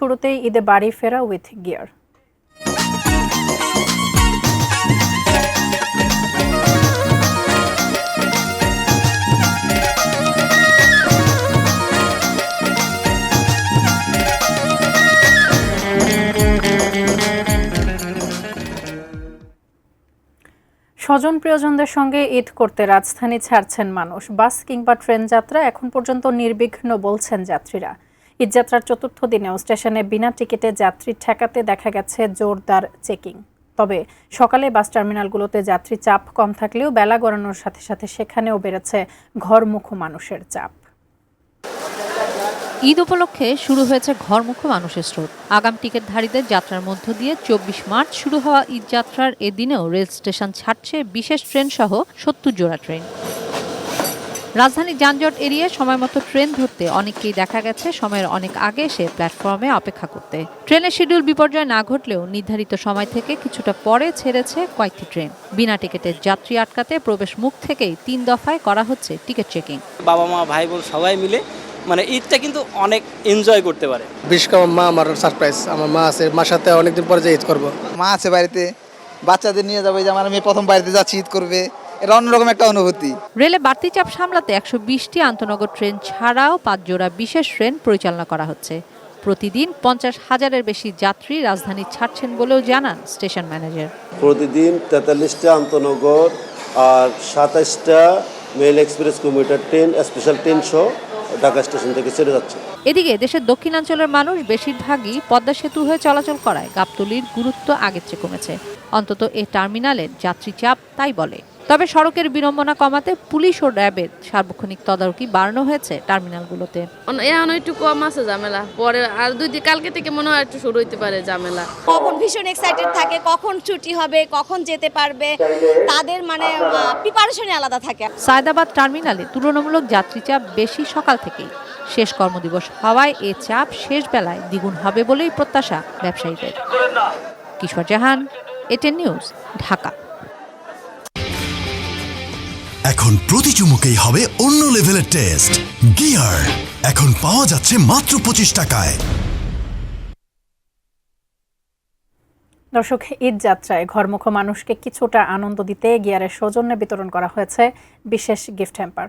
শুরুতেই ঈদে বাড়ি ফেরা উইথ গিয়ার। স্বজন প্রিয়জনদের সঙ্গে ঈদ করতে রাজধানী ছাড়ছেন মানুষ। বাস কিংবা ট্রেন যাত্রা এখন পর্যন্ত নির্বিঘ্ন বলছেন যাত্রীরা। ঈদযাত্রার চতুর্থ দিনেও স্টেশনে বিনা টিকিটে যাত্রী ঠেকাতে দেখা গেছে জোরদার চেকিং। তবে সকালে বাস টার্মিনালগুলোতে যাত্রী চাপ কম থাকলেও বেলা গড়ানোর সাথে সাথে সেখানেও বেড়েছে ঘরমুখো মানুষের চাপ। ঈদ উপলক্ষে শুরু হয়েছে ঘরমুখো মানুষের স্রোত। আগাম টিকিটধারীদের যাত্রার মধ্য দিয়ে ২৪ মার্চ শুরু হওয়া ঈদযাত্রার এদিনেও রেল স্টেশন ছাড়ছে বিশেষ ট্রেন সহ ৭০ জোড়া ট্রেন। রাজধানী যানজট এড়িয়ে সময়মতো ট্রেন ধরতে অনেককেই দেখা গেছে সময়ের অনেক আগে এসে প্ল্যাটফর্মে অপেক্ষা করতে। ট্রেনের শিডিউল বিপর্যয় না ঘটলেও নির্ধারিত সময় থেকে কিছুটা পরে ছেড়েছে কয়েকটি ট্রেন। বিনা টিকিটের যাত্রী আটকাতে প্রবেশ মুখ থেকেই ৩ দফায় করা হচ্ছে টিকিট চেকিং। বাবা মা ভাই বোন সবাই মিলে ঈদটা কিন্তু অনেক এনজয় করতে পারে। বিশেষ করে মা আমার সারপ্রাইজ, আমার মা আছে, মার সাথে অনেকদিন পরে যে ঈদ করবো। মা আছে বাড়িতে, বাচ্চাদের নিয়ে যাবে, যে আমার মেয়ে প্রথম বাড়িতে যাচ্ছি ঈদ করবে, এটা অন্যরকম একটা অনুভূতি। রেলে বাড়তি চাপ সামলাতে ১২০টি আন্তনগর ট্রেন ছাড়াও ৫ জোড়া বিশেষ ট্রেন পরিচালনা করা হচ্ছে। প্রতিদিন ৫০,০০০-এর বেশি যাত্রী রাজধানী ছাড়ছেন বলেও জানান স্টেশন ম্যানেজার। প্রতিদিন ৪৩টা আন্তনগর আর ২৭টা mail express commuter train, special train সহ ঢাকা স্টেশন থেকে ছেড়ে যাচ্ছে। এদিকে দেশের দক্ষিণাঞ্চলের মানুষ বেশিরভাগই পদ্মা সেতু হয়ে চলাচল করায় গাবতলীর গুরুত্ব আগের চেয়ে কমেছে। অন্তত এ টার্মিনালের যাত্রী চাপ তাই বলে। তবে সড়কের বিড়ম্বনা কমাতে পুলিশ ও র্যাবের সার্বক্ষণিক তদারকি বাড়ানো হয়েছে টার্মিনালগুলোতে। এখন একটু কম আছে ঝামেলা, পরে আর ২ দিন কালকে থেকে মনে হয় একটু শুরু হইতে পারে ঝামেলা। কখন ভীষণ এক্সাইটেড থাকে, কখন ছুটি হবে, কখন যেতে পারবে, তাদের প্রিপারেশনই আলাদা থাকে। সায়দাবাদ টার্মিনালে তুলনামূলক যাত্রী চাপ বেশি সকাল থেকেই। শেষ কর্মদিবস হওয়ায় এ চাপ শেষ বেলায় দ্বিগুণ হবে বলেই প্রত্যাশা ব্যবসায়ীদের। কিশোর জাহান, এটেন নিউজ, ঢাকা। এখন প্রতি চুমুকেই হবে অন্য লেভেলের টেস্ট। গিয়ার এখন পাওয়া যাচ্ছে মাত্র ২৫ টাকায়। দর্শক, ঈদ যাত্রায় ঘরমুখো মানুষকে কিছুটা আনন্দ দিতে গিয়ারের সৌজন্যে বিতরণ করা হয়েছে বিশেষ গিফট হ্যাম্পার।